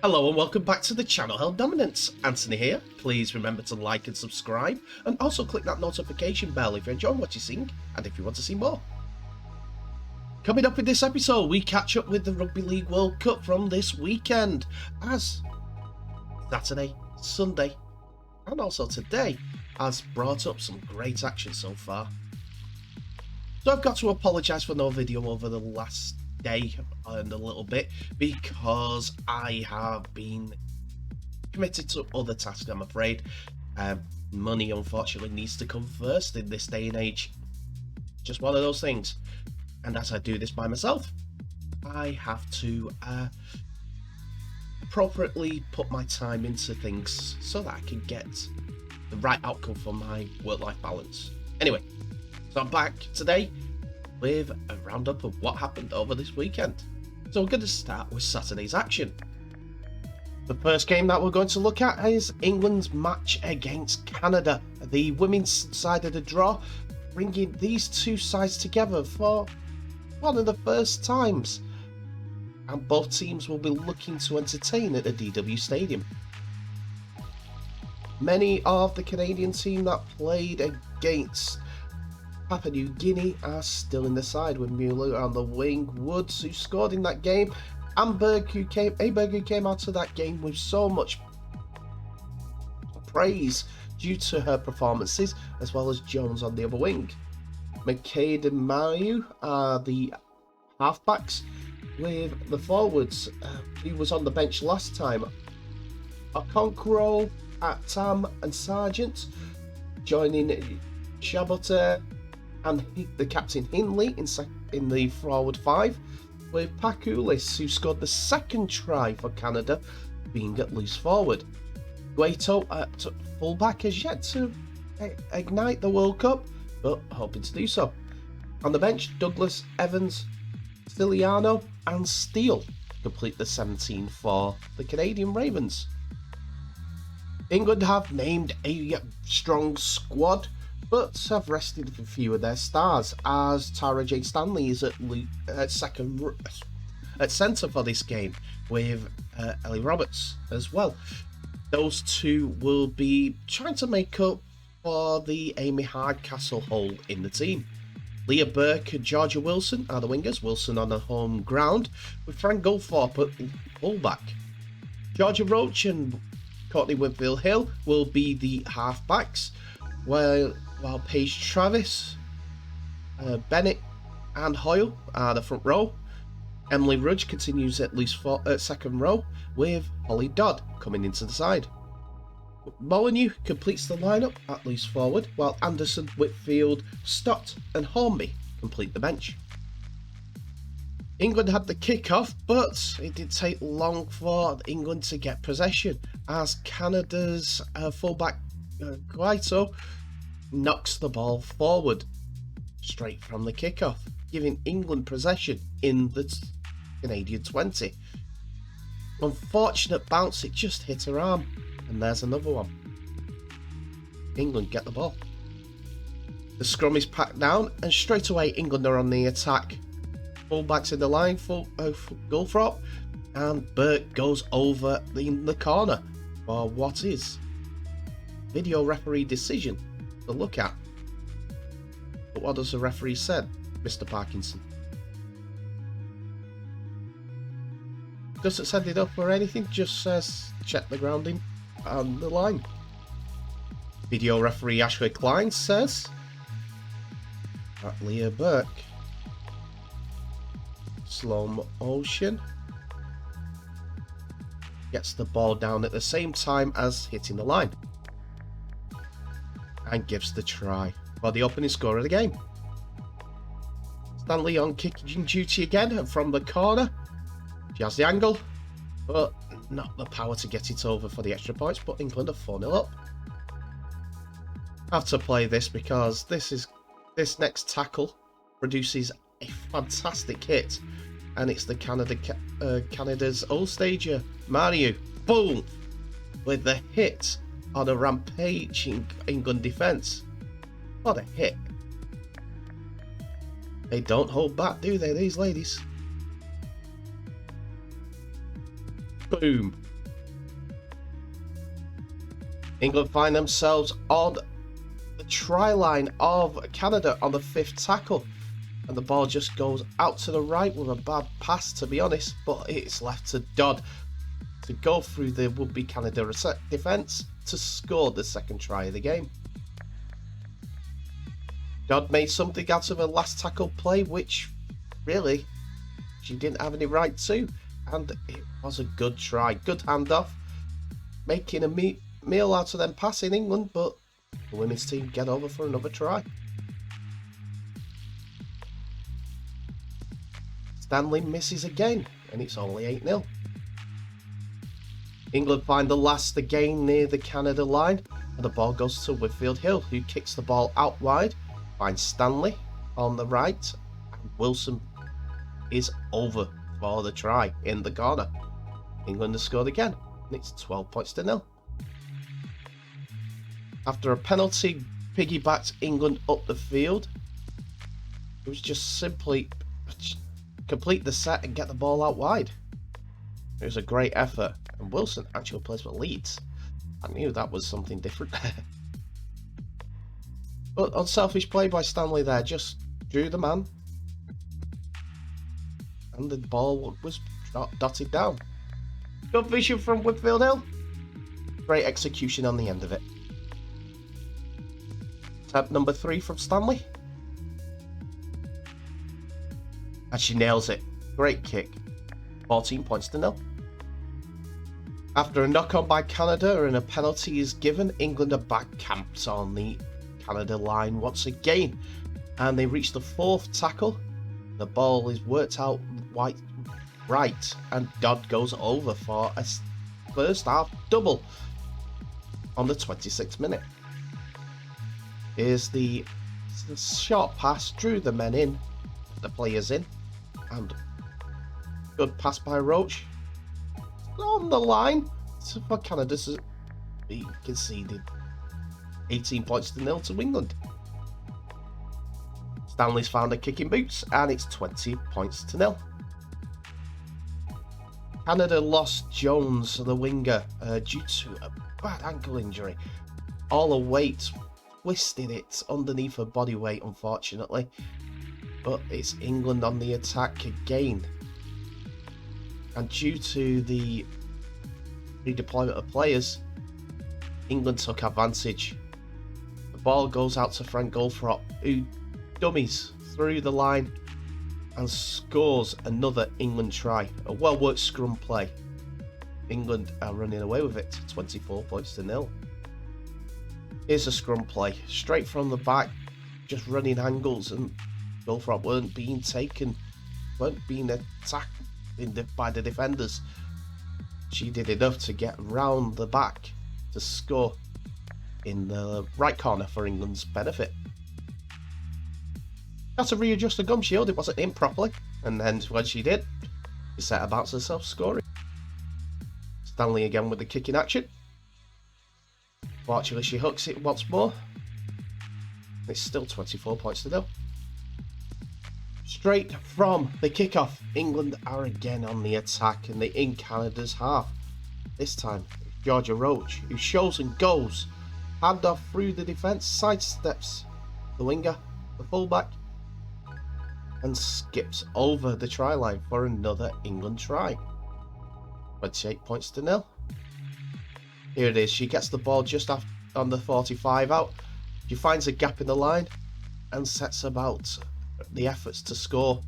Hello and welcome back to the channel Held Dominance. Anthony here. Please remember to like and subscribe, and also click that notification bell if you're enjoying what you're seeing and if you want to see more. Coming up in this episode, we catch up with the Rugby League World Cup from this weekend, as Saturday, Sunday and also today has brought up some great action so far. So I've got to apologise for no video over the last day and a little bit because I have been committed to other tasks, I'm afraid. Money unfortunately needs to come first in this day and age. Just one of those things. And as I do this by myself, I have to appropriately put my time into things so that I can get the right outcome for my work-life balance. Anyway, so I'm back today with a roundup of what happened over this weekend. So we're going to start with Saturday's action. The first game that we're going to look at is England's match against Canada. The women's side of the draw, bringing these two sides together for one of the first times. And both teams will be looking to entertain at the DW Stadium. Many of the Canadian team that played against Papua New Guinea are still in the side, with Mueller on the wing, Woods, who scored in that game, Aberg, who came out of that game with so much praise due to her performances, as well as Jones on the other wing. McCade and Mario are the halfbacks, with the forwards, who was on the bench last time, Okonkwo, Tam and Sargent, joining Chabota and the captain Hindley in the forward five, with Pakulis, who scored the second try for Canada, being at loose forward. Guaito at fullback has yet to ignite the World Cup, but hoping to do so. On the bench, Douglas, Evans, Stiliano and Steele complete the 17 for the Canadian Ravens. England have named a strong squad, but have rested a few of their stars, as Tara Jane Stanley is at centre for this game, with Ellie Roberts as well. Those two will be trying to make up for the Amy Hardcastle hole in the team. Leah Burke and Georgia Wilson are the wingers, Wilson on the home ground, with Frank Goldthorpe at fullback. Georgia Roach and Courtney Whitfield Hill will be the halfbacks, while Paige Travis, Bennett and Hoyle are the front row. Emily Rudge continues at second row, with Holly Dodd coming into the side. Molyneux completes the lineup at loose forward, while Anderson, Whitfield, Stott and Hornby complete the bench. England had the kick-off, but it did take long for England to get possession, as Canada's fullback Guaito knocks the ball forward straight from the kickoff, giving England possession in the Canadian 20. Unfortunate bounce, it just hit her arm, and there's another one. England get the ball. The scrum is packed down, and straight away England are on the attack. Fullbacks in the line for Goldthorpe, and Burke goes over in the corner for what is video referee decision to look at. But what does the referee said, Mr. Parkinson? Doesn't send it up or anything, just says check the grounding on the line. Video referee Ashley Klein says at Leah Burke. Slow motion. Gets the ball down at the same time as hitting the line, and gives the try for the opening score of the game. Stanley on kicking duty again, and from the corner she has the angle, but not the power to get it over for the extra points. But England are 4-0 up. I have to play this because this next tackle produces a fantastic hit, and it's the Canada's old stager Mario, boom, with the hit on a rampaging England defence. What a hit. They don't hold back, do they, these ladies? Boom. England find themselves on the try line of Canada on the 5th tackle, and the ball just goes out to the right with a bad pass, to be honest, but it's left to Dodd to go through the would-be Canada defence to score the second try of the game. Dodd made something out of a last tackle play, which really she didn't have any right to, and it was a good try, good handoff, making a meal out of them passing England, but the women's team get over for another try. Stanley misses again, and it's only 8-0. England find the last again near the Canada line, and the ball goes to Whitfield Hill, who kicks the ball out wide, finds Stanley on the right, and Wilson is over for the try in the corner. England has scored again, and it's 12 points to 0. After a penalty piggybacked England up the field, it was just simply complete the set and get the ball out wide. It was a great effort, and Wilson actually plays for Leeds. I knew that was something different. But unselfish play by Stanley there, just drew the man, and the ball was dotted down. Good vision from Whitfield Hill. Great execution on the end of it. Attempt number 3 from Stanley. And she nails it. Great kick. 14 points to 0. After a knock-on by Canada and a penalty is given, England are back camped on the Canada line once again. And they reach the 4th tackle. The ball is worked out right, and Dodd goes over for a first half double on the 26th minute. Here's the short pass, drew the men in, the players in, and good pass by Roach. On the line for Canada to be conceded 18 points to 0 to England. Stanley's found a kick in boots, and it's 20 points to 0. Canada lost Jones, the winger, due to a bad ankle injury. All her weight twisted it underneath her body weight, unfortunately. But it's England on the attack again. And due to the redeployment of players, England took advantage. The ball goes out to Frank Goldfrop, who dummies through the line and scores another England try. A well-worked scrum play. England are running away with it, 24 points to 0. Here's a scrum play, straight from the back, just running angles, and Goldfrop weren't being attacked by the defenders. She did enough to get round the back to score in the right corner for England's benefit. Had to readjust the gum shield, it wasn't in properly, and then when she did, she set about herself scoring. Stanley again with the kick in action. Fortunately, she hooks it once more. It's still 24 points to 0. Straight from the kickoff, England are again on the attack and they're in Canada's half. This time, it's Georgia Roach, who shows and goes. Hand off through the defence, sidesteps the winger, the fullback, and skips over the try line for another England try. 28 points to 0. Here it is, she gets the ball just after on the 45 out. She finds a gap in the line and sets about the efforts to score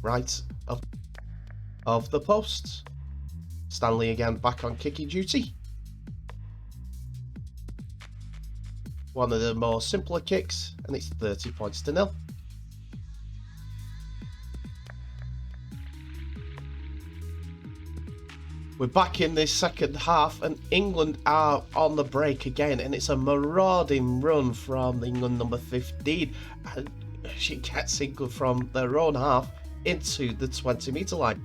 right of the post. Stanley again back on kicking duty. One of the more simpler kicks, and it's 30 points to 0. We're back in this second half, and England are on the break again, and it's a marauding run from England number 15, and she gets England from their own half into the 20-metre line,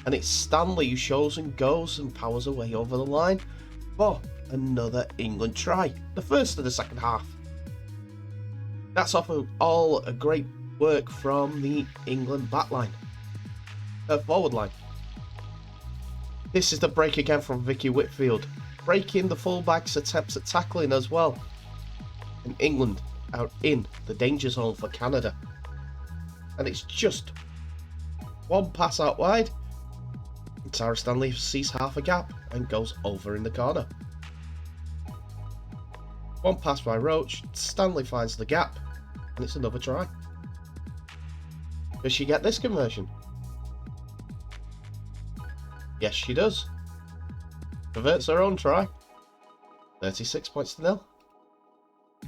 and it's Stanley who shows and goes and powers away over the line for another England try, the first of the second half. That's often all a great work from the England forward line. This is the break again from Vicky Whitfield. breaking the fullback's attempts at tackling as well. And England are in the danger zone for Canada. And it's just one pass out wide. And Tara Stanley sees half a gap and goes over in the corner. One pass by Roach, Stanley finds the gap, and it's another try. Does she get this conversion? Yes, she does. Converts her own try. 36 points to 0.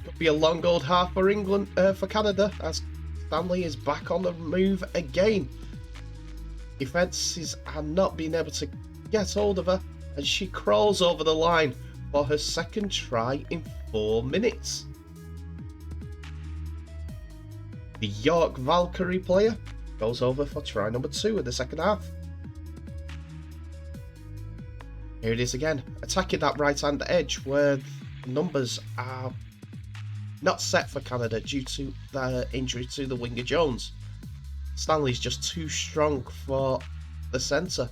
Could be a long old half for England, for Canada, as Stanley is back on the move again. Defences have not been able to get hold of her, and she crawls over the line for her second try in 4 minutes. The York Valkyrie player goes over for try number 2 in the second half. Here it is again, attacking that right hand edge where the numbers are not set for Canada due to the injury to the winger Jones. Stanley's just too strong for the centre.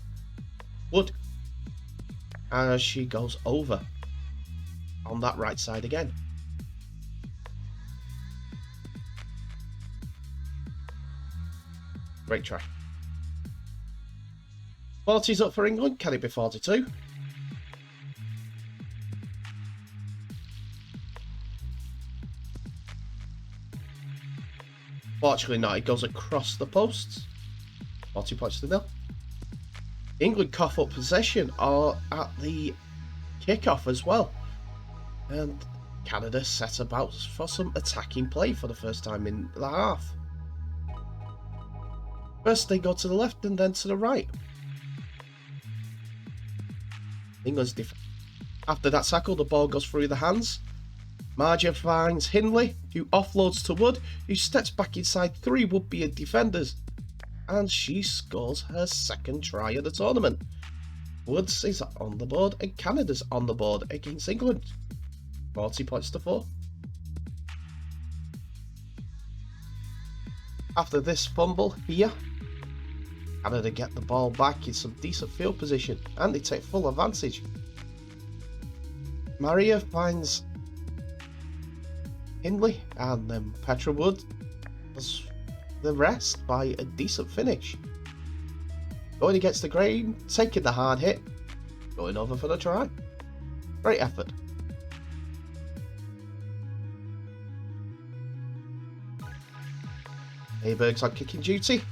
Wood, as she goes over on that right side again. Great try. 40's up for England. Can it be 42? Fortunately not. It goes across the posts. 40 points to 0. England cough up possession are at the kickoff as well. And Canada set about for some attacking play for the first time in the half. First they go to the left and then to the right. England's after that tackle, the ball goes through the hands. Marja finds Hindley, who offloads to Wood, who steps back inside 3 would-be defenders. And she scores her second try of the tournament. Woods is on the board and Canada's on the board against England. 40 points to 4. After this fumble here, Canada get the ball back in some decent field position and they take full advantage. Maria finds Hindley and then Petra Wood does the rest by a decent finish. Going against the grain, taking the hard hit, going over for the try. Great effort. Aberg's on kicking duty.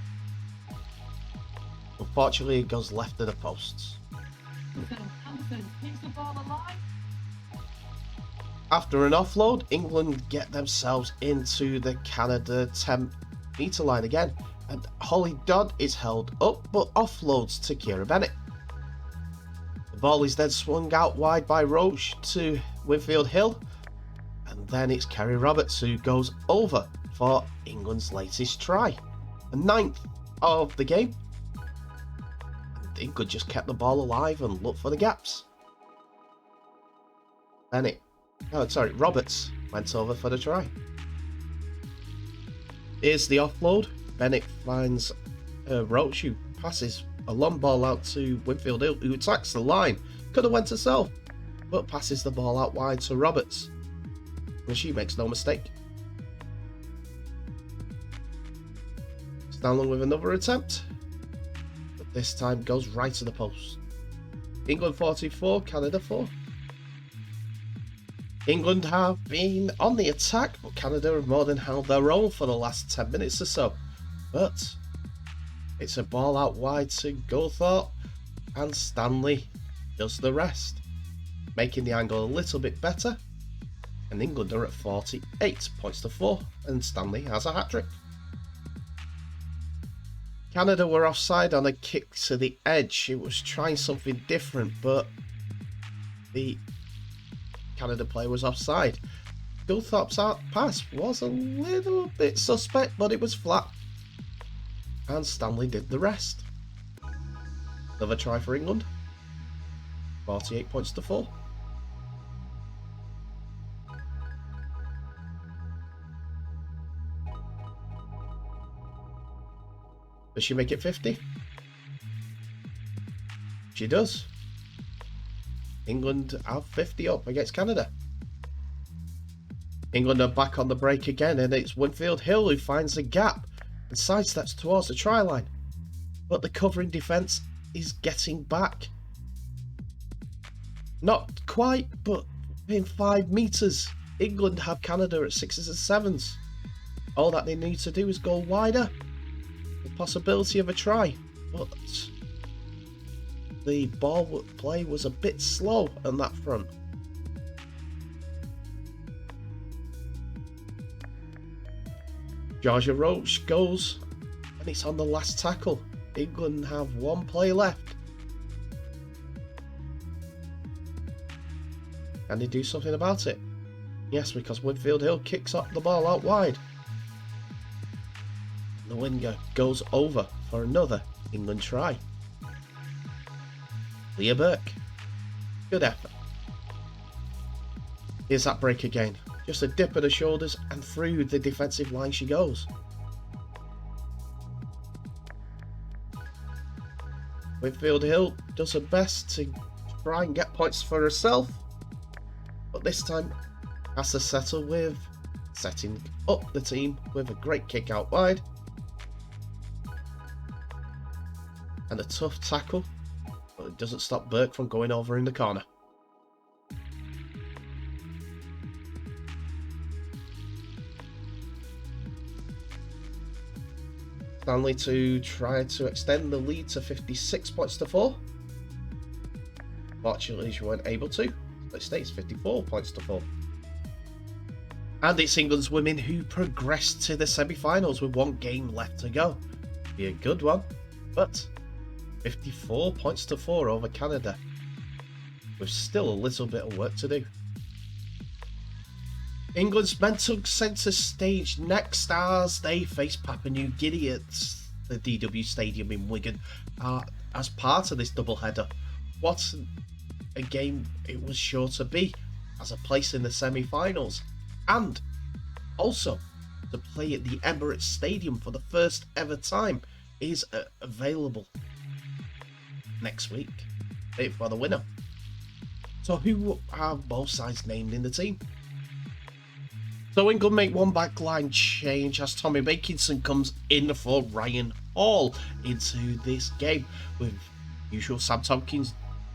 Unfortunately, it goes left of the posts. After an offload, England get themselves into the Canada 10-metre line again, and Holly Dodd is held up but offloads to Kira Bennett. The ball is then swung out wide by Roche to Winfield Hill, and then it's Kerry Roberts who goes over for England's latest try, the 9th of the game. And England just kept the ball alive and looked for the gaps. Roberts went over for the try. Here's the offload. Bennett finds Roach, who passes a long ball out to Winfield Hill, who attacks the line. Could have went herself, but passes the ball out wide to Roberts. And she makes no mistake. Stanley with another attempt, but this time goes right to the post. England 44, Canada 4. England have been on the attack, but Canada have more than held their own for the last 10 minutes or so. But it's a ball out wide to Goldthorpe, and Stanley does the rest, making the angle a little bit better. And England are at 48 points to 4, and Stanley has a hat-trick. Canada were offside on a kick to the edge. It was trying something different, but the Canada player was offside. Goldthorpe's pass was a little bit suspect, but it was flat. And Stanley did the rest. Another try for England. 48 points to 4. Does she make it 50? She does. England have 50 up against Canada. England are back on the break again, and it's Winfield Hill who finds the gap and sidesteps towards the try line. But the covering defence is getting back. Not quite, but within 5 metres. England have Canada at 6s and 7s. All that they need to do is go wider. The possibility of a try, but the ball play was a bit slow on that front. Georgia Roach goes, and it's on the last tackle. England have 1 play left. Can they do something about it? Yes, because Winfield Hill kicks up the ball out wide. The winger goes over for another England try. Leah Burke. Good effort. Here's that break again. Just a dip of the shoulders and through the defensive line she goes. Winfield Hill does her best to try and get points for herself, but this time has to settle with setting up the team with a great kick out wide and a tough tackle, but it doesn't stop Burke from going over in the corner. Stanley to try to extend the lead to 56 points to 4. Fortunately, she weren't able to. It stays 54 points to 4. And it's England's women who progressed to the semi-finals with 1 game left to go. Be a good one, but 54 points to 4 over Canada, with still a little bit of work to do. England's men took centre stage next as they face Papua New Guinea at the DW Stadium in Wigan as part of this doubleheader. What a game it was sure to be, as a place in the semi-finals, and also to play at the Emirates Stadium for the first ever time is available next week for the winner. So who have both sides named in the team? So England make 1 backline change as Tommy Makinson comes in for Ryan Hall into this game, with usual Sam Tompkins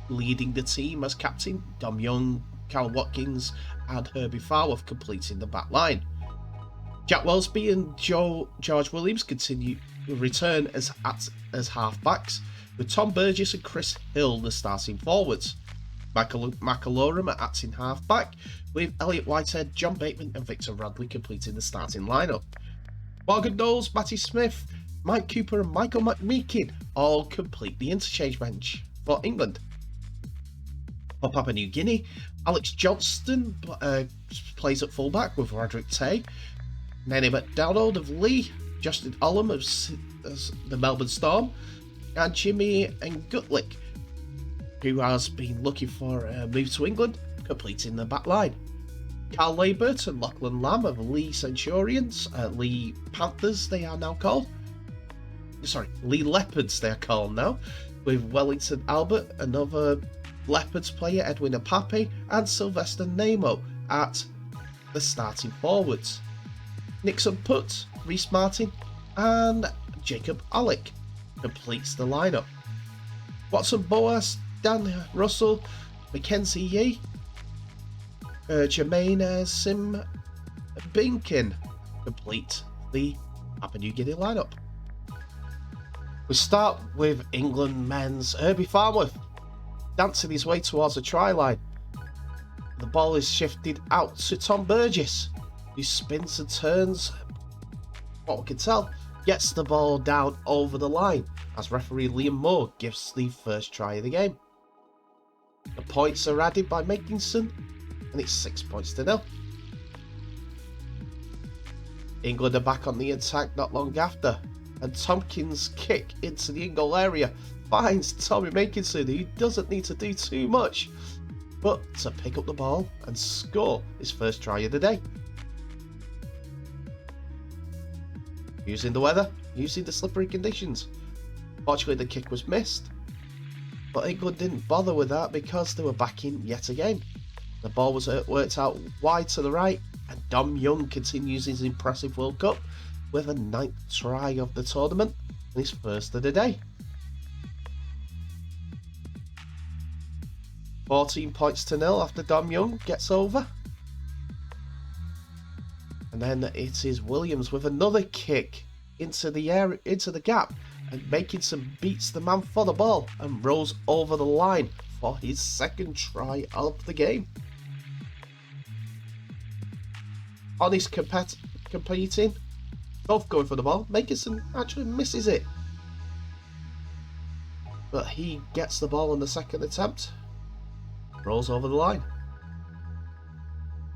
leading the team as captain, Dom Young, Carl Watkins and Herbie Farworth completing the back line. Jack Wellesby and George Williams continue to return as half-backs, with Tom Burgess and Chris Hill the starting forwards. Michael McAlorum at acting half-back, with Elliot Whitehead, John Bateman and Victor Radley completing the starting lineup. Morgan Knowles, Matty Smith, Mike Cooper and Michael McMeekin all complete the interchange bench for England. For Papua New Guinea, Alex Johnston plays at fullback with Roderick Tay, Nene McDonald of Lee, Justin Olam of the Melbourne Storm, and Jimmy Ngutlik, who has been looking for a move to England, completing the back line. Carl Laibert and Lachlan Lamb of Lee Centurions, Lee Panthers they are now called. Sorry, Lee Leopards they are called now, with Wellington Albert, another Leopards player, Edwin Apape, and Sylvester Nemo at the starting forwards. Nixon Putt, Reece Martin, and Jacob Alec completes the lineup. Watson Boas, Dan Russell, Mackenzie Yee, Jermaine Sim Binkin complete the Papua New Guinea lineup. We start with England men's Herbie Farworth dancing his way towards the try line. The ball is shifted out to Tom Burgess, who spins and turns, what we can tell, gets the ball down over the line as referee Liam Moore gives the first try of the game. The points are added by Makinson, and it's 6 points to 0. England are back on the attack not long after, and Tompkins' kick into the in goal area finds Tommy Makinson, who doesn't need to do too much but to pick up the ball and score his first try of the day. Using the weather, using the slippery conditions. Fortunately, the kick was missed. But England didn't bother with that because they were back in yet again. The ball was worked out wide to the right, and Dom Young continues his impressive World Cup with a 9th try of the tournament and his first of the day. 14 points to 0 after Dom Young gets over. And then it is Williams with another kick into the gap, and Makinson beats the man for the ball and rolls over the line for his 2nd try of the game. Honest competing, both going for the ball. Makinson actually misses it, but he gets the ball on the 2nd attempt, rolls over the line.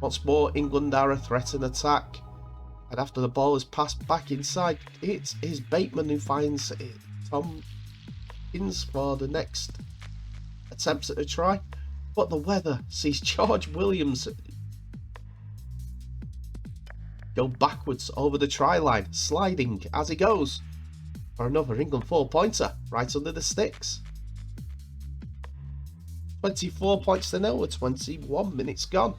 Once more, England are a threat and attack, and after the ball is passed back inside, it is Bateman who finds Tompkins for the next attempts at a try, but the weather sees George Williams go backwards over the try line, sliding as he goes for another England 4-pointer right under the sticks. 24 points to 0 with 21 minutes gone.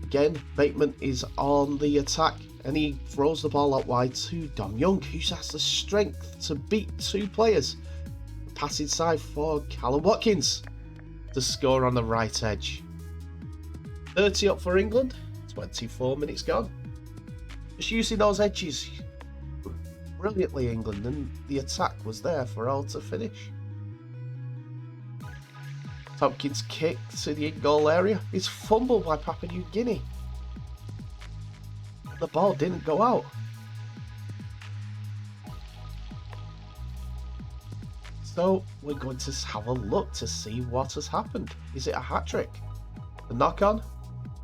Again, Bateman is on the attack and he throws the ball out wide to Dom Young, who has the strength to beat 2 players. Pass inside for Callum Watkins to score on the right edge. 30 up for England, 24 minutes gone. Just using those edges brilliantly, England, and the attack was there for all to finish. Tompkins' kick to the in-goal area is fumbled by Papua New Guinea. The ball didn't go out. So we're going to have a look to see what has happened. Is it a hat-trick? The knock-on?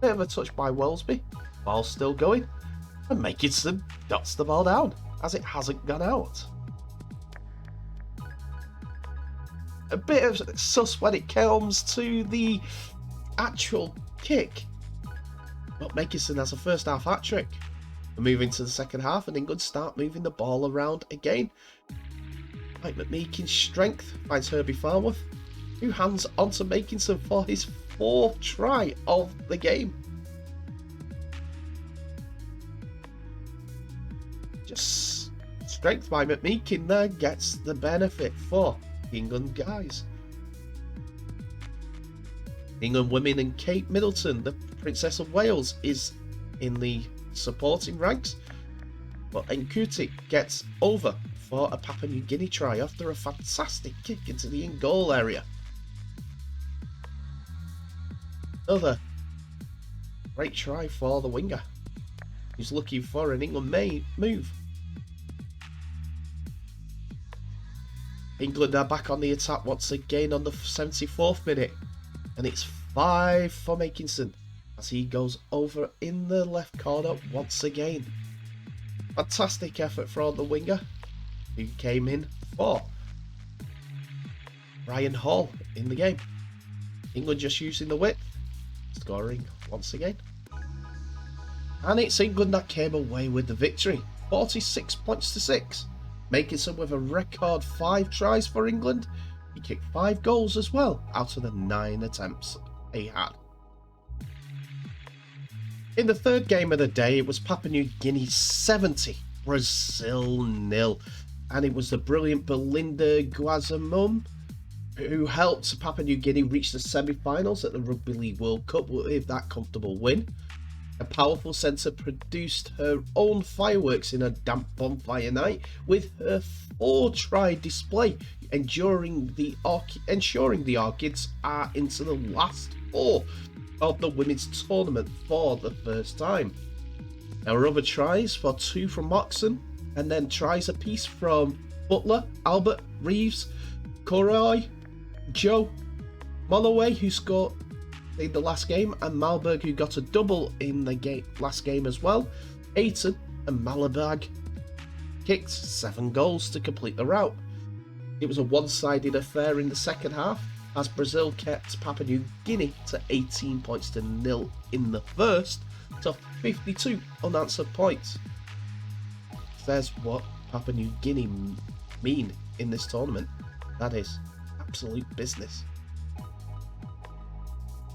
Bit of a touch by Wellesby. Ball's still going. And Makinson dots the ball down as it hasn't gone out. A bit of sus when it comes to the actual kick. But Makinson has a first half hat-trick. We're moving to the second half and England start moving the ball around again. Mike McMeekin's strength finds Herbie Farnworth, who hands on to Makinson for his 4th try of the game. Just strength by McMeekin there gets the benefit for the England guys. England women and Kate Middleton, the Princess of Wales, is in the supporting ranks, but Nkuti gets over for a Papua New Guinea try after a fantastic kick into the in-goal area. Another great try for the winger, who's looking for an England move. England are back on the attack once again on the 74th minute, and it's 5 for Makinson as he goes over in the left corner once again. Fantastic effort from the winger, who came in for Ryan Hall in the game. England just using the width, scoring once again. And it's England that came away with the victory, 46 points to 6. Makinson with a record 5 tries for England. He kicked 5 goals as well out of the 9 attempts he had. In the third game of the day, it was Papua New Guinea 70, Brazil 0. And it was the brilliant Belinda Guazamum who helped Papua New Guinea reach the semi-finals at the Rugby League World Cup with that comfortable win. A powerful centre produced her own fireworks in a damp bonfire night with her 4-try display, ensuring the Orchids are into the last 4 of the women's tournament for the first time. There were other tries for 2 from Moxon, and then tries apiece from Butler, Albert, Reeves, Koroy, Joe, Molloway, who scored in the last game, and Malberg, who got a double in the last game as well. Ayton and Malabag kicked 7 goals to complete the rout. It was a one-sided affair in the second half, as Brazil kept Papua New Guinea to 18 points to 0 in the first, to 52 unanswered points. There's what Papua New Guinea mean in this tournament. That is absolute business.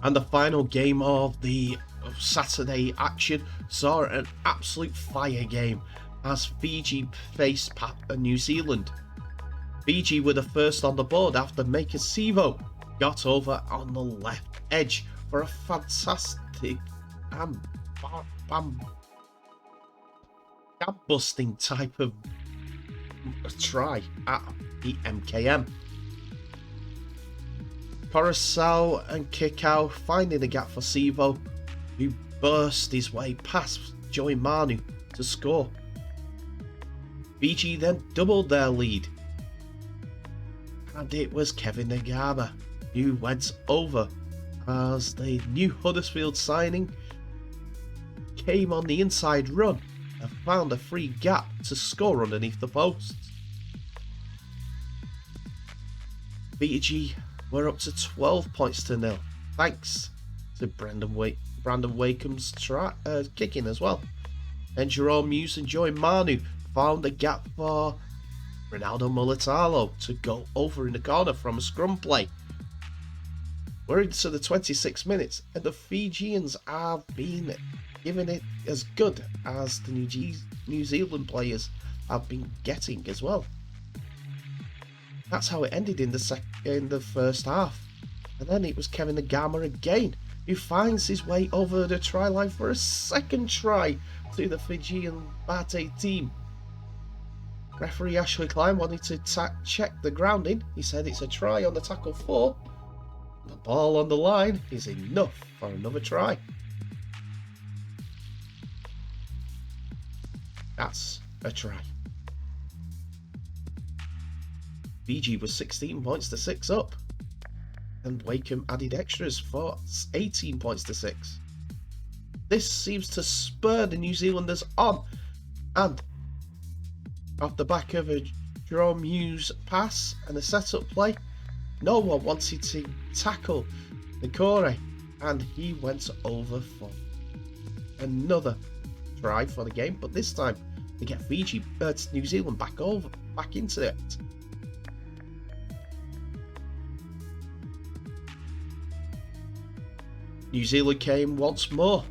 And the final game of the Saturday action saw an absolute fire game as Fiji faced New Zealand. Fiji were the first on the board after Maker Sivo got over on the left edge for a fantastic busting type of try at the MKM. Coruscant and Kikau finding the gap for Sivo, who burst his way past Joey Manu to score. Fiji then doubled their lead, and it was Kevin Nagama who went over as the new Huddersfield signing came on the inside run and found a free gap to score underneath the posts. Fiji were up to 12 points to 0, thanks to Brandon Wakeham's kicking as well. And Jerome Muse and Joey Manu found a gap for Ronaldo Mulitalo to go over in the corner from a scrum play. We're into the 26 minutes and the Fijians have been giving it as good as the New Zealand players have been getting as well. That's how it ended in the first half. And then it was Kevin Nagama again who finds his way over the try line for a second try to the Fijian Bate team. Referee Ashley Klein wanted to check the grounding. He said it's a try on the tackle 4. The ball on the line is enough for another try. That's a try. Fiji was 16 points to 6 up, and Wakeham added extras for 18 points to 6. This seems to spur the New Zealanders on, and off the back of a Jerome Hughes pass and a set-up play, no one wanted to tackle Nikore, and he went over for another try for the game, but this time to get New Zealand back into it. New Zealand came once more.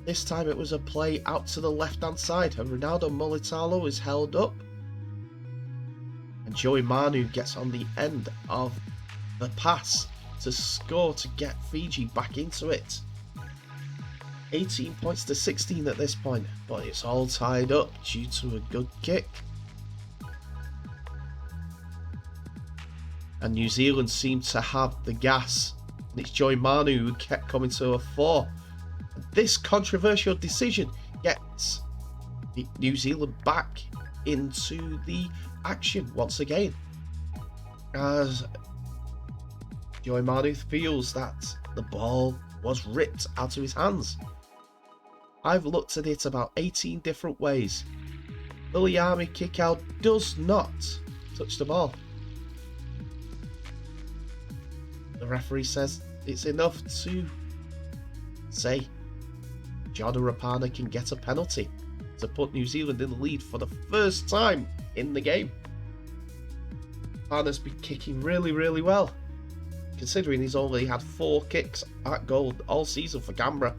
This time it was a play out to the left-hand side, and Ronaldo Mulitalo is held up. And Joey Manu gets on the end of the pass to score to get Fiji back into it. 18 points to 16 at this point, but it's all tied up due to a good kick. And New Zealand seemed to have the gas. And it's Joey Manu who kept coming to a 4. This controversial decision gets New Zealand back into the action once again, as Joey Manu feels that the ball was ripped out of his hands. I've looked at it about 18 different ways. Viliami Kikau does not touch the ball. The referee says it's enough to say Jordan Rapana can get a penalty to put New Zealand in the lead for the first time in the game. Rapana's been kicking really well, considering he's only had 4 kicks at goal all season for Canberra.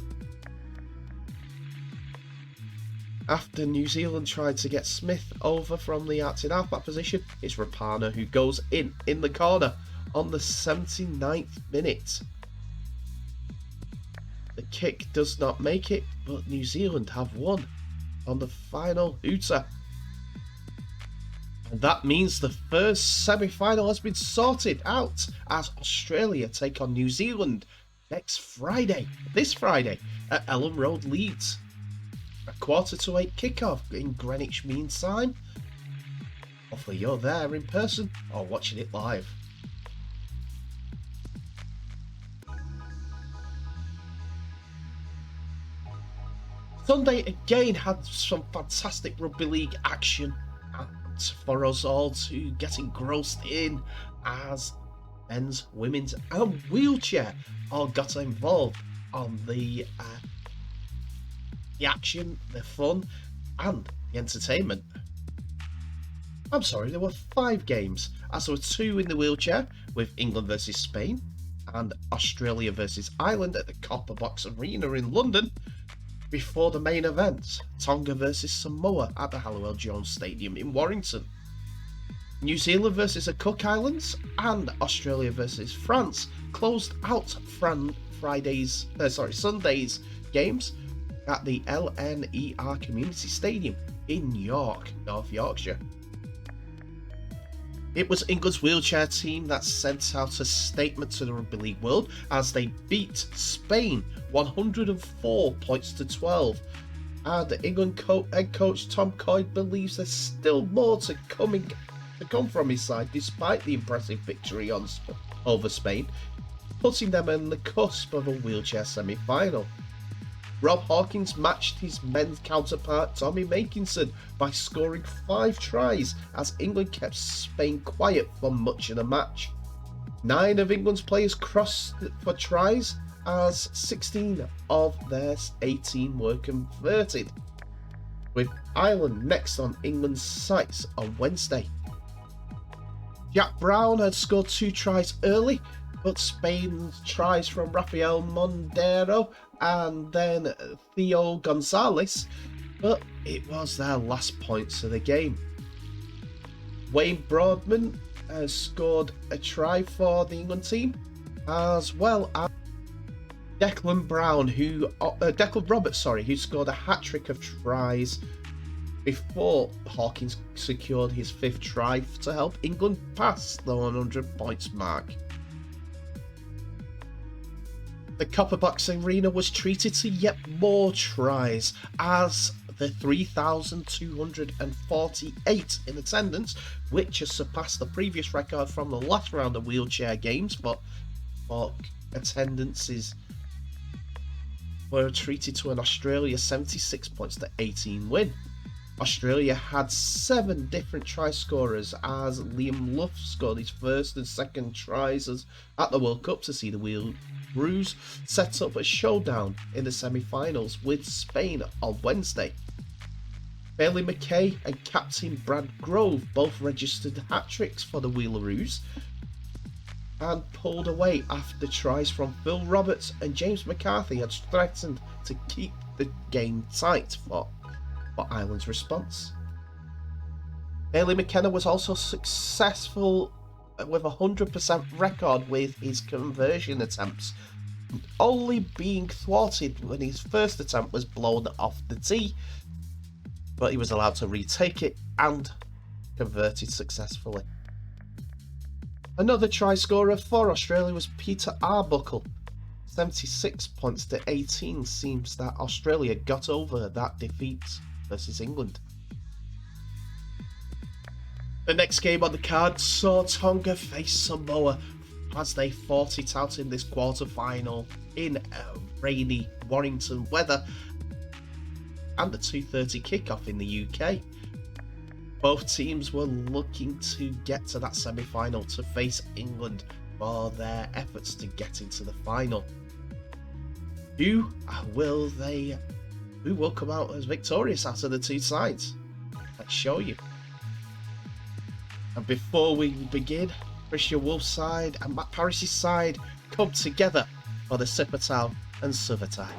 After New Zealand tried to get Smith over from the outside halfback position, it's Rapana who goes in the corner on the 79th minute. The kick does not make it, but New Zealand have won on the final hooter. And that means the first semi-final has been sorted out as Australia take on New Zealand this Friday, at Ellen Road, Leeds. A 7:45 kickoff in Greenwich Mean Time. Hopefully you're there in person or watching it live. Sunday again had some fantastic rugby league action, and for us all to get engrossed in as men's, women's and wheelchair all got involved on the action, the fun and the entertainment. I'm sorry, there were 5 games, as there were 2 in the wheelchair, with England versus Spain and Australia versus Ireland at the Copper Box Arena in London, before the main event, Tonga versus Samoa at the Halliwell Jones Stadium in Warrington. New Zealand versus the Cook Islands and Australia versus France closed out Sunday's games at the LNER Community Stadium in York, North Yorkshire. It was England's wheelchair team that sent out a statement to the Rugby League world as they beat Spain 104 points to 12. And England head coach Tom Coyd believes there's still more to come from his side despite the impressive victory over Spain, putting them on the cusp of a wheelchair semi-final. Rob Hawkins matched his men's counterpart Tommy Makinson by scoring 5 tries as England kept Spain quiet for much of the match. 9 of England's players crossed for tries as 16 of their 18 were converted, with Ireland next on England's sights on Wednesday. Jack Brown had scored 2 tries early, but Spain's tries from Rafael Mondero and then Theo Gonzalez, but it was their last points of the game. Wayne Broadman scored a try for the England team, as well as Declan Roberts, who scored a hat-trick of tries before Hawkins secured his 5th try to help England pass the 100 points mark. The Copper Box Arena was treated to yet more tries as the 3,248 in attendance, which has surpassed the previous record from the last round of wheelchair games for attendances, were treated to an Australia 76 points to 18 win. Australia had 7 different try scorers as Liam Luff scored his 1st and 2nd tries at the World Cup to see the Wheelroos set up a showdown in the semi-finals with Spain on Wednesday. Bailey McKay and captain Brad Grove both registered hat-tricks for the Wheelroos and pulled away after tries from Phil Roberts and James McCarthy had threatened to keep the game tight for Ireland's response. Bailey McKenna was also successful with a 100% record with his conversion attempts, only being thwarted when his first attempt was blown off the tee, but he was allowed to retake it and converted successfully. Another try scorer for Australia was Peter Arbuckle. 76 points to 18 seems that Australia got over that defeat versus England. The next game on the card saw Tonga face Samoa as they fought it out in this quarter-final in rainy Warrington weather and the 2:30 kickoff in the UK. Both teams were looking to get to that semi-final to face England for their efforts to get into the final. Who will come out as victorious out of the 2 sides? Let's show you. And before we begin, Christian Wolf's side and Matt Parris's side come together for the Sipatau and Suvatai.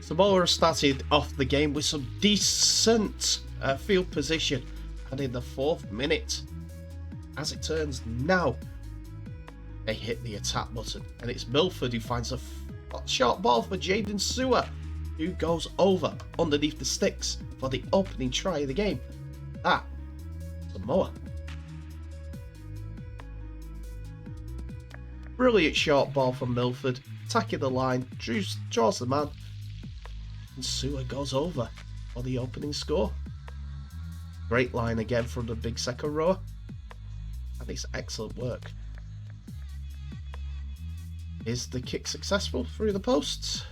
Samoa started off the game with some decent field position, and in the 4th minute, as it turns now, they hit the attack button, and it's Milford who finds a short ball for Jaden Sewer, who goes over underneath the sticks for the opening try of the game. That Samoa. Brilliant short ball from Milford, attacking the line, draws the man, and Sewer goes over for the opening score. Great line again from the big second row, and it's excellent work. Is the kick successful through the posts?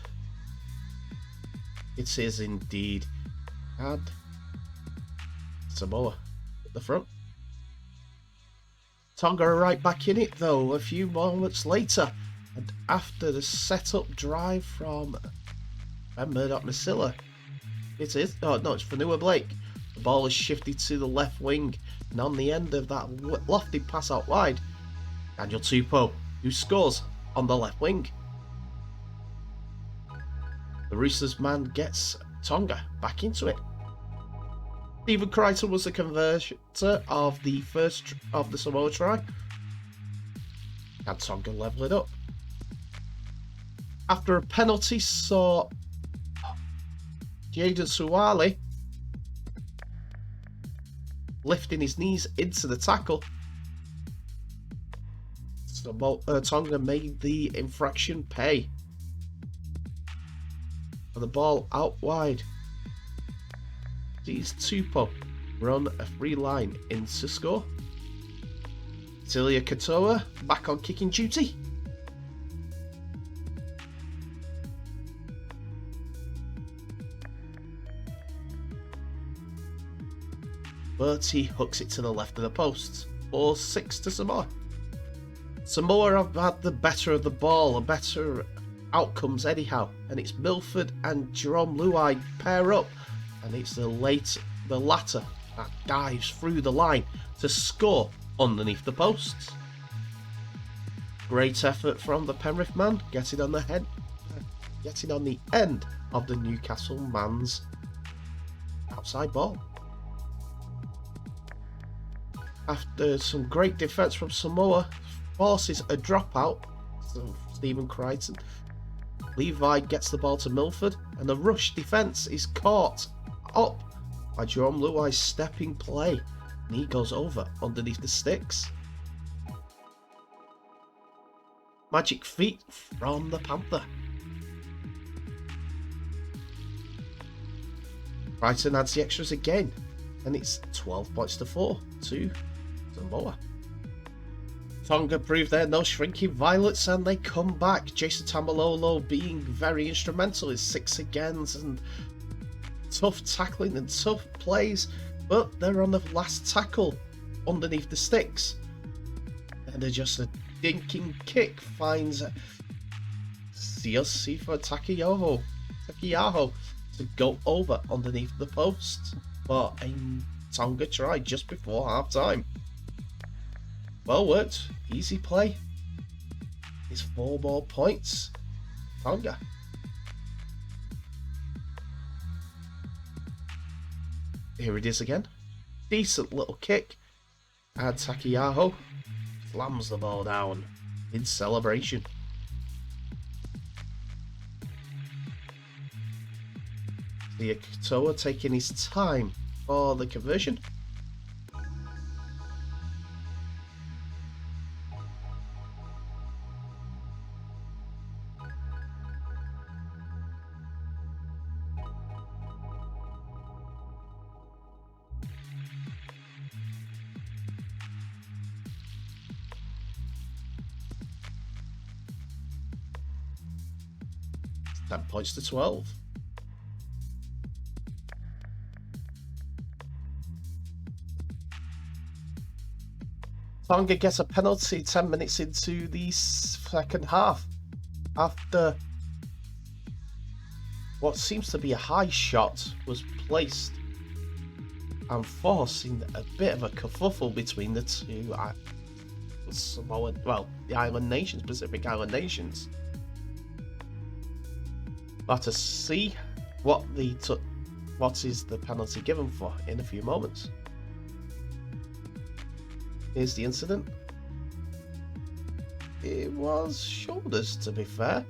It is indeed. And Samoa at the front. Tonga are right back in it though a few moments later, and after the set-up drive from Murdoch-Masilla, it's Fanua Blake. The ball is shifted to the left wing, and on the end of that lofty pass out wide, Daniel Tupou, who scores on the left wing. The Roosters man gets Tonga back into it. Stephen Crichton was the converter of the first of the Samoa try, and Tonga level it up. After a penalty saw Jaden Suwali lifting his knees into the tackle, Tonga made the infraction pay. And the ball out wide sees Tupou run a free line into score. Tilia Katoa back on kicking duty. But he hooks it to the left of the posts. 4-6 to Samoa. Samoa have had the better of the ball, a better outcomes anyhow, and it's Milford and Jerome Luai pair up, and it's the latter that dives through the line to score underneath the posts. Great effort from the Penrith man, getting on the end of the Newcastle man's outside ball. After some great defence from Samoa, forces a dropout. So Stephen Crichton. Levi gets the ball to Milford, and the rush defence is caught up by Jerome Luai's stepping play, and he goes over underneath the sticks. Magic feet from the Panther. Brighton adds the extras again, and it's 12 points to 4 to Samoa. Tonga prove they're no shrinking violets, and they come back. Jason Tamalolo being very instrumental in 6 agains and tough tackling and tough plays, but they're on the last tackle underneath the sticks, and they're just a dinking kick finds CLC for Takiyaho to go over underneath the post for a Tonga try just before half time. Well worked, easy play. It's 4 more points. Tonga. Here it is again. Decent little kick. And Takiyaho slams the ball down in celebration. The Katoa taking his time for the conversion. That points to 12. Tonga gets a penalty 10 minutes into the second half after what seems to be a high shot was placed and forcing a bit of a kerfuffle between the two Samoan, well, the island nations, Pacific Island nations. We'll have to see what is the penalty given for in a few moments. Here's the incident. It was shoulders, to be fair.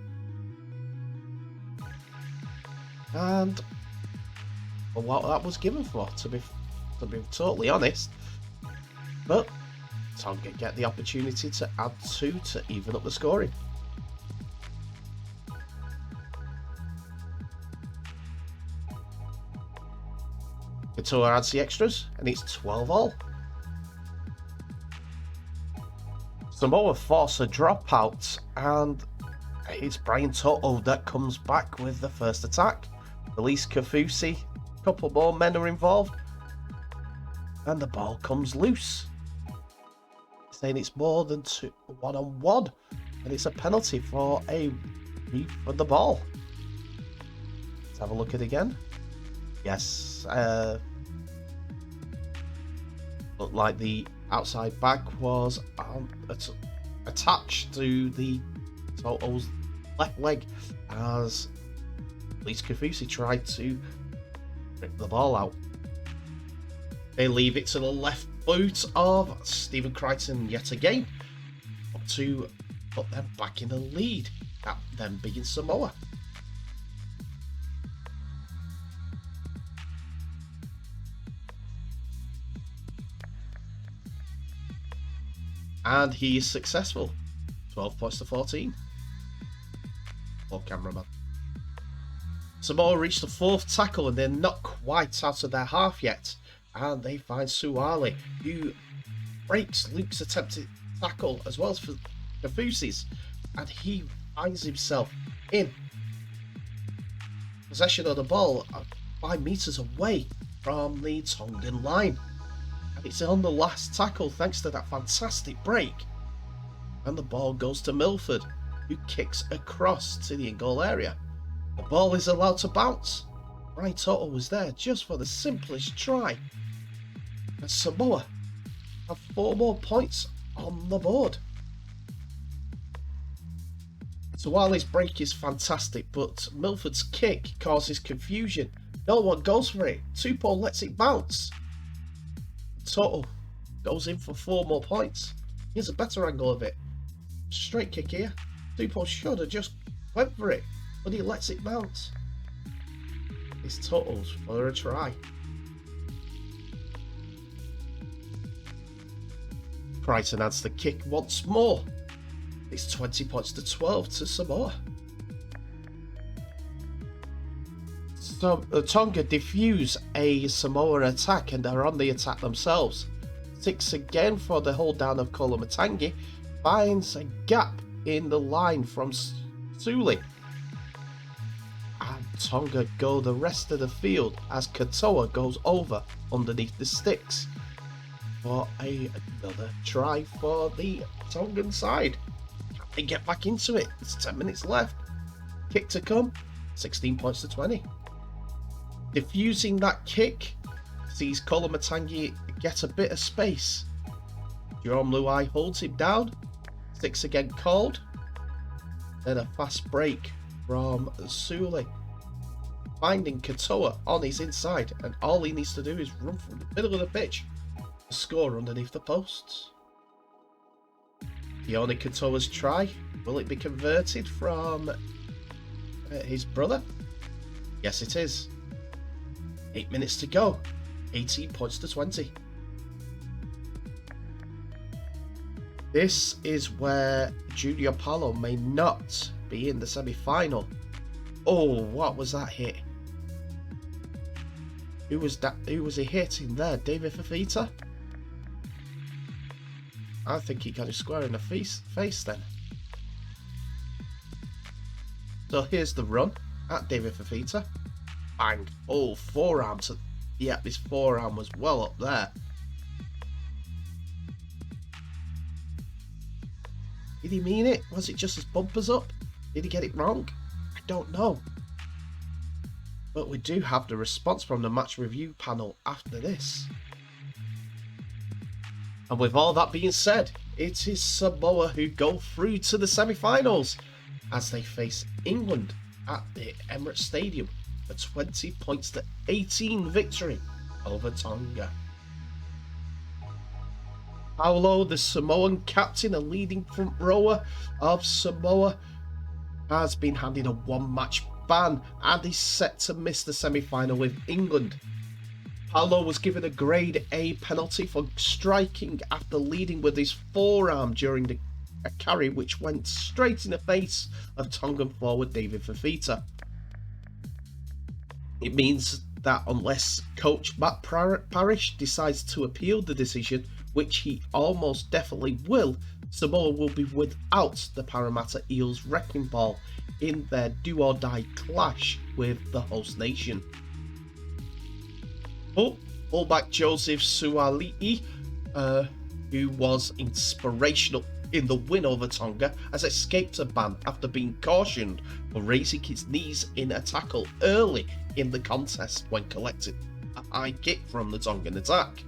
And what that was given for, to be totally honest. But Tonga get the opportunity to add 2 to even up the scoring. Katoa adds the extras, and it's 12 all. Samoa force a dropout, and it's Brian Toto that comes back with the first attack. Release Kafusi, a couple more men are involved, and the ball comes loose. Saying it's more than 1-on-1, and it's a penalty for a read for the ball. Let's have a look at it again. Yes, looked like the outside back was attached to the Toto's left leg as Release Kafusi tried to rip the ball out. They leave it to the left boot of Stephen Crichton yet again to put them back in the lead, that them being Samoa. And he is successful. 12 points to 14. Poor cameraman. Samoa reached the 4th tackle and they're not quite out of their half yet. And they find Suale, who breaks Luke's attempted tackle as well as for Kafusi's. And he finds himself in possession of the ball 5 meters away from the Tongan line. And it's on the last tackle thanks to that fantastic break. And the ball goes to Milford, who kicks across to the in-goal area. The ball is allowed to bounce. Brian Toto was there just for the simplest try. And Samoa have 4 more points on the board. Suwale's break is fantastic, but Milford's kick causes confusion. No one goes for it. Tupou lets it bounce. Toto goes in for 4 more points. Here's a better angle of it. Straight kick here. Tupou should have just went for it, but he lets it bounce. It's Toto's for a try. Crichton adds the kick once more. It's 20 points to 12 to Samoa. Tonga defuse a Samoan attack and are on the attack themselves. 6 again for the hold down of Kolomatangi, finds a gap in the line from Suli. And Tonga go the rest of the field as Katoa goes over underneath the sticks for another try for the Tongan side. Can they get back into it? It's 10 minutes left. Kick to come, 16 points to 20. Diffusing that kick sees Kolomatangi get a bit of space. Jerome Luai holds him down. 6 again called. Then a fast break from Suli, finding Katoa on his inside, and all he needs to do is run from the middle of the pitch to score underneath the posts. Keone Katoa's try, will it be converted from his brother? Yes, it is. 8 minutes to go, 18 points to 20. This is where Junior Paulo may not be in the semi-final. Oh, what was that hit? Who was he hitting there? David Fafita? I think he got him square in the face then. So here's the run at David Fafita. Bang. Oh, forearm. Yeah, his forearm was well up there. Did he mean it? Was it just his bumpers up? Did he get it wrong? I don't know. But we do have the response from the match review panel after this. And with all that being said, it is Samoa who go through to the semi-finals as they face England at the Emirates Stadium for 20 points to 18 victory over Tonga. Paulo, the Samoan captain and leading front rower of Samoa, has been handed a one-match ban and is set to miss the semi-final with England. Paulo was given a grade A penalty for striking after leading with his forearm during a carry which went straight in the face of Tongan forward David Fafita. It means that unless coach Matt Parrish decides to appeal the decision, which he almost definitely will, Samoa will be without the Parramatta Eels wrecking ball in their do-or-die clash with the host nation. But fullback Joseph Suali'i, who was inspirational in the win over Tonga, has escaped a ban after being cautioned for raising his knees in a tackle early in the contest when collecting a high kick from the Tongan attack.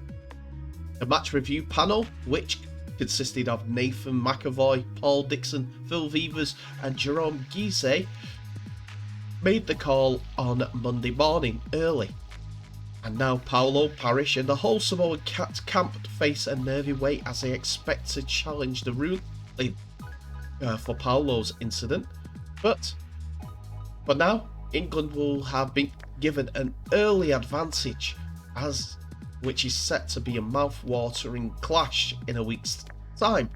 The match review panel, which consisted of Nathan McAvoy, Paul Dixon, Phil Vivers and Jerome Gise, made the call on Monday morning early. And now Paulo, Parrish and the whole Samoan camp face a nervy wait as they expect to challenge the ruling for Paulo's incident. But for now, England will have been given an early advantage, which is set to be a mouth-watering clash in a week's time,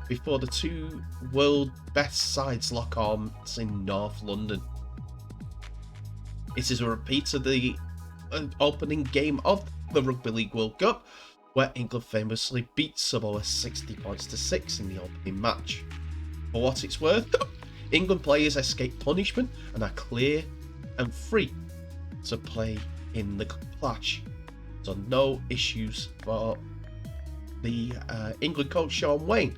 before the two world best sides lock arms in North London. It is a repeat of the opening game of the Rugby League World Cup, where England famously beat Samoa 60 points to 6 in the opening match. For what it's worth, England players escape punishment and are clear and free to play in the clash. So no issues for the England coach Sean Wayne,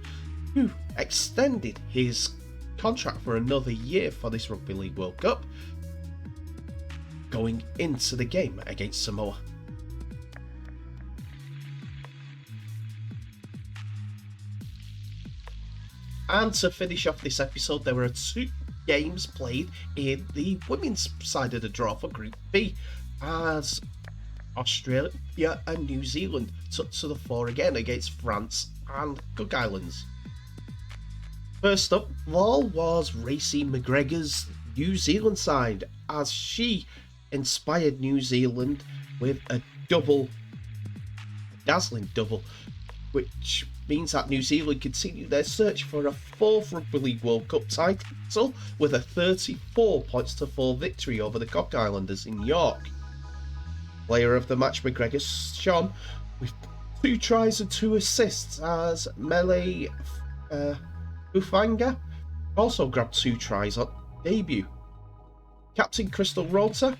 who extended his contract for another year for this Rugby League World Cup, going into the game against Samoa. And to finish off this episode, there were 2 games played in the women's side of the draw for Group B, as Australia and New Zealand took to the fore again against France and Cook Islands. First up of all was Racy McGregor's New Zealand side, as she inspired New Zealand with a dazzling double, which means that New Zealand continue their search for a 4th Rugby League World Cup title with a 34-4 victory over the Cook Islanders in York. Player of the match McGregor shone with 2 tries and 2 assists as Mele Ufanga also grabbed 2 tries on debut. Captain Crystal Rota,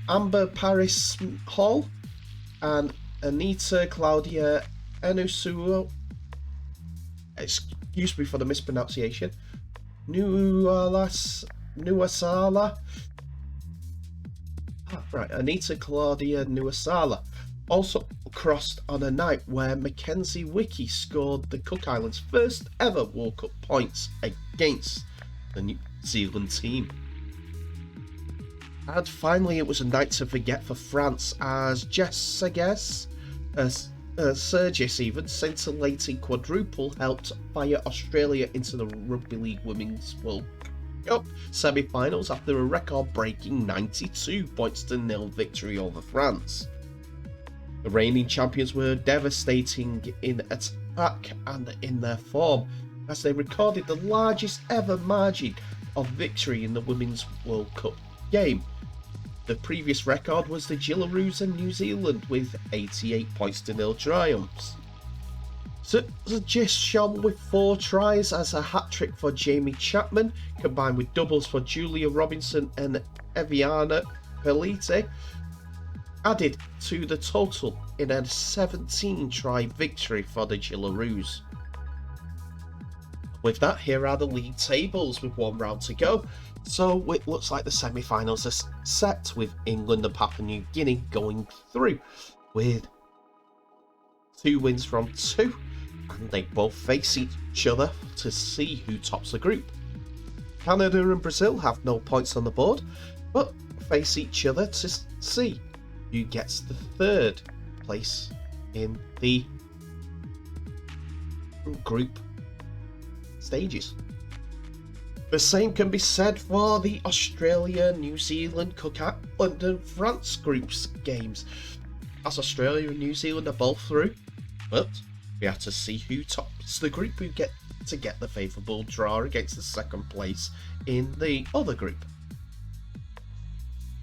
Amber Paris Hall and Anita Claudia Enusuo, excuse me for the mispronunciation, Nuasala. Anita Claudia Nuasala also crossed on a night where Mackenzie Wiki scored the Cook Islands' first ever World Cup points against the New Zealand team. And finally, it was a night to forget for France as Sergis even scintillating quadruple helped fire Australia into the Rugby League Women's World Cup semi-finals after a record-breaking 92-0 victory over France. The reigning champions were devastating in attack and in their form as they recorded the largest ever margin of victory in the Women's World Cup game. The previous record was the Jillaroos and New Zealand with 88-0 triumphs. Sergis shone with 4 tries as a hat-trick for Jamie Chapman, combined with doubles for Julia Robinson and Eviana Pelite, added to the total in a 17-try victory for the Jillaroos. With that, here are the league tables with 1 round to go. So it looks like the semi-finals are set with England and Papua New Guinea going through with 2 wins from 2, and they both face each other to see who tops the group. Canada and Brazil have no points on the board, but face each other to see who gets the 3rd place in the group stages. The same can be said for the Australia, New Zealand, Cook Island and France groups games, as Australia and New Zealand are both through, but we have to see who tops the group, who get the favourable draw against the 2nd place in the other group.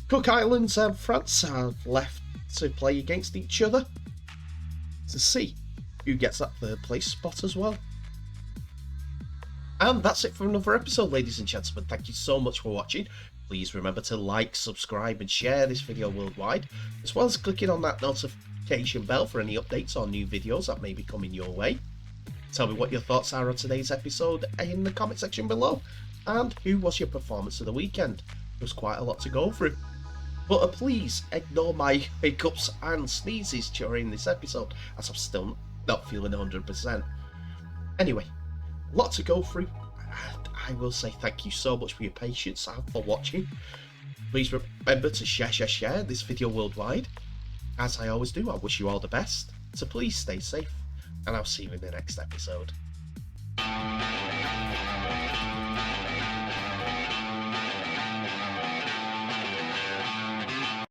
Cook Islands and France are left to play against each other to see who gets that 3rd place spot as well. And that's it for another episode, ladies and gentlemen. Thank you so much for watching. Please remember to like, subscribe and share this video worldwide, as well as clicking on that notification bell for any updates on new videos that may be coming your way. Tell me what your thoughts are on today's episode in the comment section below, and who was your performance of the weekend. There was quite a lot to go through, but please ignore my hiccups and sneezes during this episode, as I'm still not feeling 100%. Anyway, a lot to go through, and I will say thank you so much for your patience and for watching. Please remember to share this video worldwide. As I always do, I wish you all the best, so please stay safe, and I'll see you in the next episode.